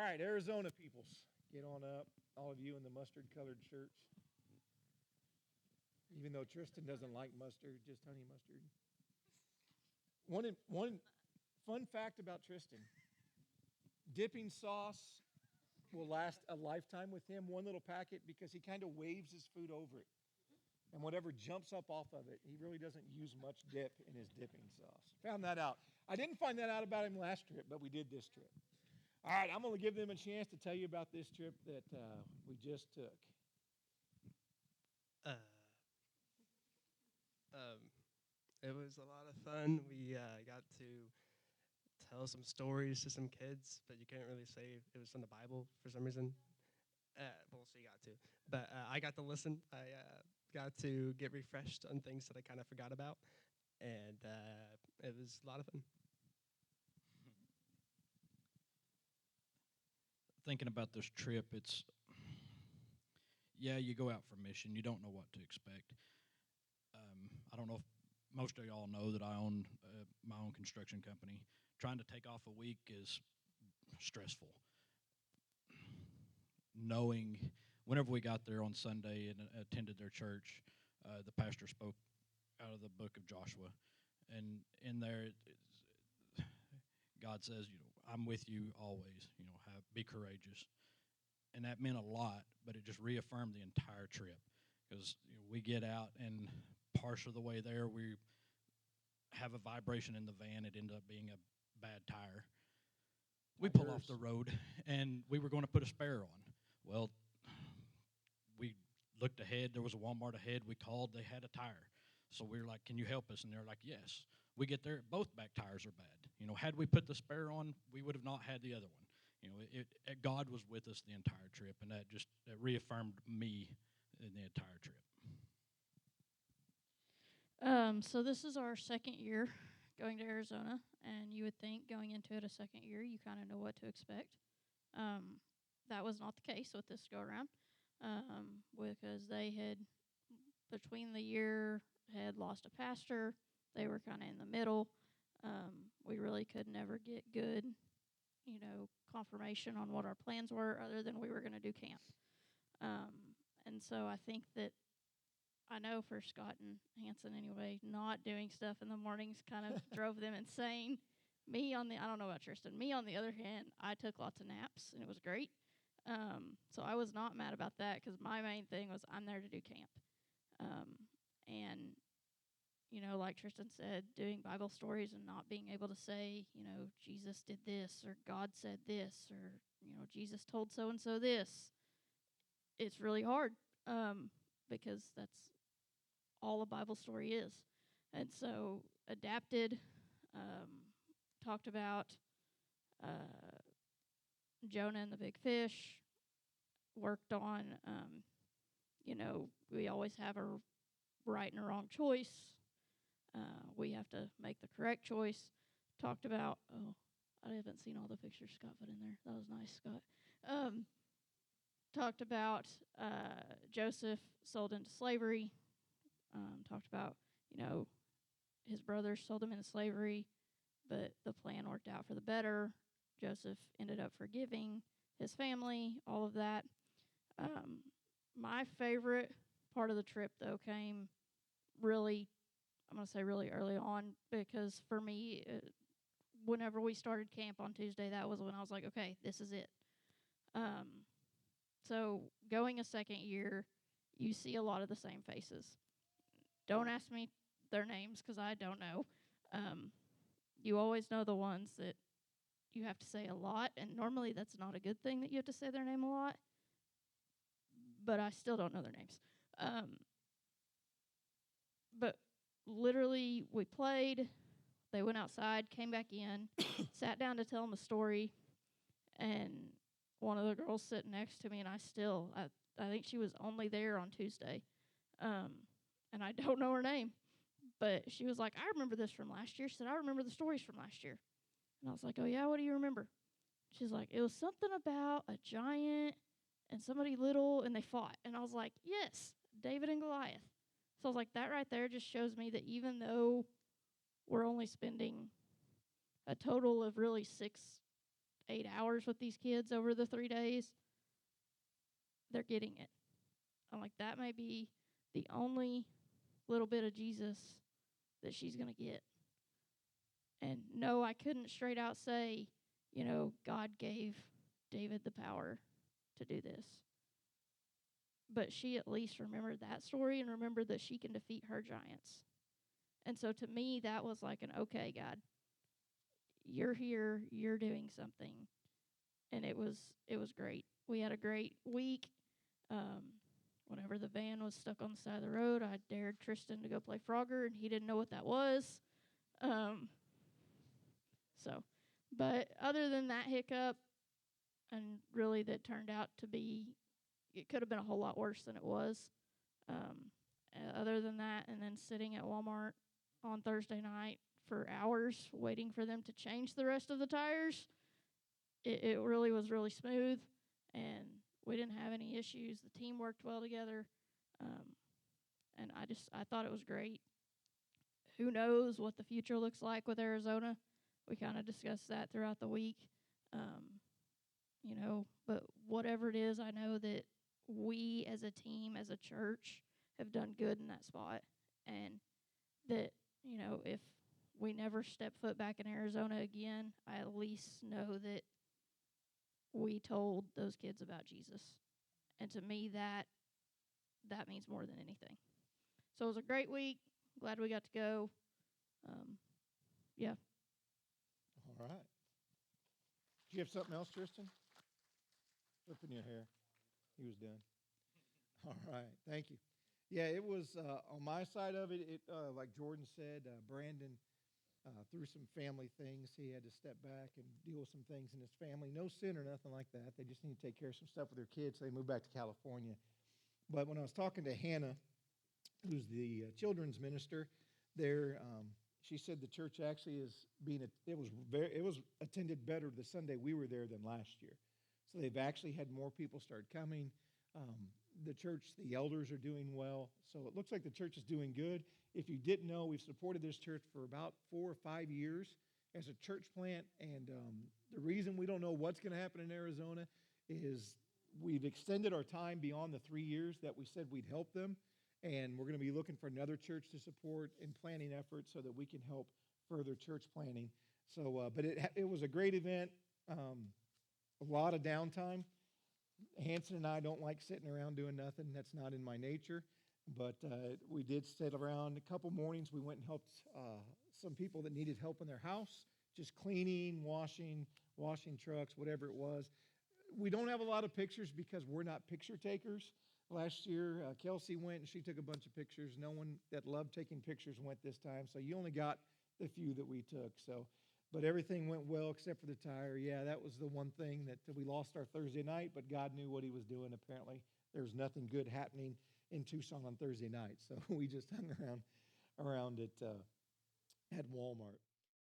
right, Arizona peoples, get on up. All of you in the mustard-colored shirts. Even though Tristan doesn't like mustard, just honey mustard. One fun fact about Tristan: dipping sauce will last a lifetime with him. One little packet because he kind of waves his food over it, and whatever jumps up off of it, he really doesn't use much dip in his dipping sauce. Found that out. I didn't find that out about him last trip, but we did this trip. All right, I'm going to give them a chance to tell you about this trip that we just took. It was a lot of fun. We got to tell some stories to some kids, but you can't really say it was from the Bible for some reason. Well, so you got to. But I got to listen. I got to get refreshed on things that I kind of forgot about. And it was a lot of fun. Thinking about this trip, you go out for mission. You don't know what to expect. I don't know if most of y'all know that I own my own construction company. Trying to take off a week is stressful. Knowing, whenever we got there on Sunday and attended their church, the pastor spoke out of the book of Joshua. And in there, God says, I'm with you always, be courageous. And that meant a lot, but it just reaffirmed the entire trip. Because we get out, and partial of the way there, we have a vibration in the van. It ended up being a bad tire. We pull off the road, and we were going to put a spare on. Well, we looked ahead. There was a Walmart ahead. We called. They had a tire. So we were like, can you help us? And they're like, yes. We get there. Both back tires are bad. Had we put the spare on, we would have not had the other one. God was with us the entire trip, and that reaffirmed me in the entire trip. So this is our second year going to Arizona, and you would think going into it a second year, you kind of know what to expect. That was not the case with this go-around, because they had, between the year, had lost a pastor. They were kind of in the middle. We really could never get good, confirmation on what our plans were other than we were going to do camp. And so I think that, I know for Scott and Hanson anyway, not doing stuff in the mornings kind of drove them insane. I don't know about Tristan. Me, on the other hand, I took lots of naps, and it was great. So I was not mad about that because my main thing was I'm there to do camp. And, like Tristan said, doing Bible stories and not being able to say, Jesus did this, or God said this, or, Jesus told so-and-so this. It's really hard because that's all a Bible story is. And so adapted, talked about Jonah and the big fish, worked on, we always have a right and a wrong choice. We have to make the correct choice. Talked about, I haven't seen all the pictures Scott put in there. That was nice, Scott. Talked about Joseph sold into slavery. Talked about, his brothers sold him into slavery, but the plan worked out for the better. Joseph ended up forgiving his family, all of that. My favorite part of the trip, though, came really early on, because for me, whenever we started camp on Tuesday, that was when I was like, okay, this is it. So going a second year, you see a lot of the same faces. Don't ask me their names because I don't know. You always know the ones that you have to say a lot, and normally that's not a good thing that you have to say their name a lot, but I still don't know their names. But literally, we played, they went outside, came back in, sat down to tell them a story, and one of the girls sitting next to me, and I think she was only there on Tuesday, and I don't know her name, but she was like, I remember this from last year. She said, I remember the stories from last year. And I was like, oh, yeah, what do you remember? She's like, it was something about a giant and somebody little, and they fought. And I was like, yes, David and Goliath. So I was like, that right there just shows me that even though we're only spending a total of really 6 8 hours with these kids over the 3 days, they're getting it. I'm like, that may be the only little bit of Jesus that she's going to get. And no, I couldn't straight out say, God gave David the power to do this. But she at least remembered that story and remembered that she can defeat her giants. And so to me, that was like okay, God, you're here, you're doing something. And it was great. We had a great week. Whenever the van was stuck on the side of the road, I dared Tristan to go play Frogger, and he didn't know what that was. But other than that hiccup, and really that turned out to be, it could have been a whole lot worse than it was. Other than that, and then sitting at Walmart on Thursday night for hours waiting for them to change the rest of the tires, it really was really smooth, and we didn't have any issues. The team worked well together, and I thought it was great. Who knows what the future looks like with Arizona? We kind of discussed that throughout the week, but whatever it is, I know that we as a team, as a church, have done good in that spot, and that, if we never step foot back in Arizona again, I at least know that we told those kids about Jesus. And to me, that means more than anything. So it was a great week. Glad we got to go. Yeah. All right. Do you have something else, Tristan? Flipping your hair. He was done. All right. Thank you. Yeah, it was on my side of it, like Jordan said, Brandon, through some family things, he had to step back and deal with some things in his family. No sin or nothing like that. They just need to take care of some stuff with their kids, so they moved back to California. But when I was talking to Hannah, who's the children's minister there, she said the church actually it was attended better the Sunday we were there than last year. So they've actually had more people start coming. The church, the elders are doing well. So it looks like the church is doing good. If you didn't know, we've supported this church for about 4 or 5 years as a church plant. And the reason we don't know what's going to happen in Arizona is we've extended our time beyond the 3 years that we said we'd help them. And we're going to be looking for another church to support in planning efforts so that we can help further church planning. So, but it was a great event, a lot of downtime. Hanson and I don't like sitting around doing nothing. That's not in my nature. But we did sit around a couple mornings. We went and helped some people that needed help in their house, just cleaning, washing trucks, whatever it was. We don't have a lot of pictures because we're not picture takers. Last year, Kelsey went and she took a bunch of pictures. No one that loved taking pictures went this time, so you only got the few that we took. But everything went well except for the tire. Yeah, that was the one thing that we lost our Thursday night, but God knew what he was doing. Apparently, there was nothing good happening in Tucson on Thursday night, so we just hung around at Walmart.